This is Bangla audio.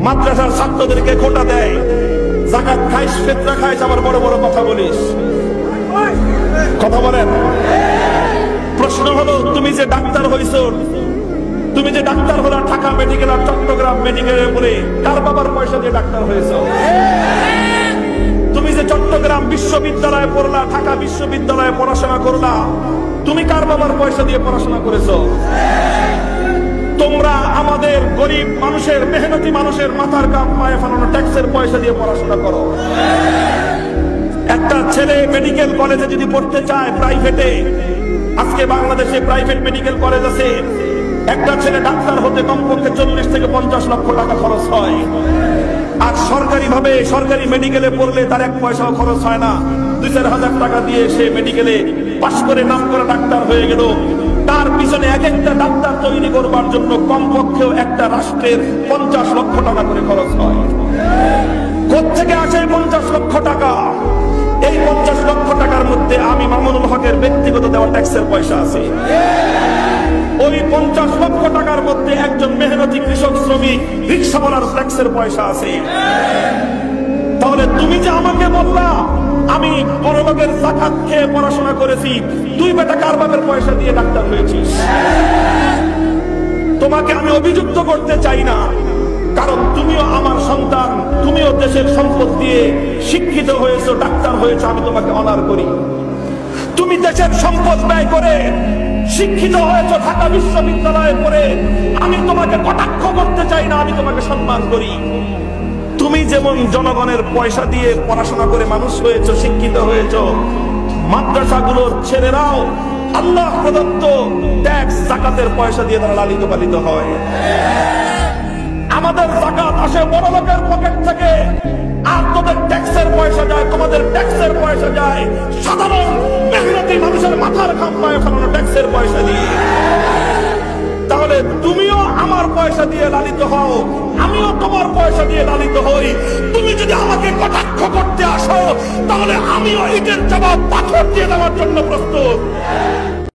মাদ্রাসার ছাত্রদেরকে কোটা দেয়, যাকাত খাইস, ফিতরা খাইস, আবার বড় বড় কথা বলিস। কথা বলেন। প্রশ্ন হলো, তুমি যে ডাক্তার হইছো, তুমি যে ডাক্তার হলো ঢাকা মেডিকেল আর চট্টগ্রাম মেডিকেলে পড়ে, কার বাবার পয়সা দিয়ে ডাক্তার হয়েছো? তুমি যে চট্টগ্রাম বিশ্ববিদ্যালয়ে পড়লা, ঢাকা বিশ্ববিদ্যালয়ে পড়াশোনা করলা, তুমি কার বাবার পয়সা দিয়ে পড়াশোনা করেছো? তোমরা আমাদের গরিব মানুষের, মেহনতি মানুষের মাথার কাপ পায়ে ফেলানো ট্যাক্সের পয়সা দিয়ে পড়াশোনা করো। একটা ছেলে মেডিকেল কলেজে যদি পড়তে চায় প্রাইভেটে, আজকে বাংলাদেশে প্রাইভেট মেডিকেল কলেজ আছে, একটা ছেলে ডাক্তার হতে কমপক্ষে 40 থেকে 50 লক্ষ টাকা খরচ হয়। আর সরকারি ভাবে, সরকারি মেডিকেলে পড়লে তার 1 পয়সাও খরচ হয় না। 2-4 হাজার টাকা দিয়ে সে মেডিকেলে পাশ করে নাম করা ডাক্তার হয়ে গেল। তার পিছনে এক একটা ডাক্তার তৈরি করবার জন্য কমপক্ষেও একটা রাষ্ট্রের 50 লক্ষ টাকা করে খরচ হয়। কোত্থেকে আসে 50 লক্ষ টাকা? এই 50 লক্ষ টাকার মধ্যে আমি মামুনুল হকের ব্যক্তিগত দেওয়া ট্যাক্সের পয়সা আছে। ওই 50 লক্ষ টাকার মধ্যে একজন মেহনতি কৃষক, শ্রমিক, রিক্সাওয়ালার ট্যাক্সের পয়সা আছে। তাহলে তুমি যে আমাকে বললা আমি বড় লোকের যাকাত খেয়ে পড়াশোনা করেছি, তুই বেটা কার বাপের পয়সা দিয়ে ডাক্তার হয়েছিস? তোমাকে আমি অভিযুক্ত করতে চাই না, কারণ তুমিও আমার সন্তান, তুমিও দেশের সম্পদ দিয়ে শিক্ষিত হয়েছো, ডাক্তার হয়েছো, আমি তোমাকে অনার করি। তুমি দেশের সম্পদ ব্যয় করে শিক্ষিত হয়েছো, ঢাকা বিশ্ববিদ্যালয়ে পড়ে, আমি তোমাকে কটাক্ষ করতে চাই না, আমি তোমাকে সম্মান করি। তুমি যেমন জনগণের পয়সা দিয়ে পড়াশোনা করে মানুষ হয়েছো, শিক্ষিত হয়েছো, মাদ্রাসাগুলোর ছেলেরাও আল্লাহ প্রদত্ত ট্যাক্স, যাকাতের পয়সা দিয়ে তারা লালিত পালিত হয়। আমাদের যাকাত আসে বড় লোকের পকেট থেকে, আর তোদের ট্যাক্সের পয়সা যায়, তোমাদের ট্যাক্সের পয়সা যায় সাধারণ মেহনতি মানুষের মাথার ঘাম পায়ে ফেলানো ট্যাক্সের পয়সা দিয়ে। তাহলে তুমিও আমার পয়সা দিয়ে লালিত হও, আমিও তোমার পয়সা দিয়ে লালিত হই। তুমি যদি আমাকে কটাক্ষ করতে আসো, তাহলে আমিও ইটের জবাব পাথর দিয়ে দেওয়ার জন্য প্রস্তুত।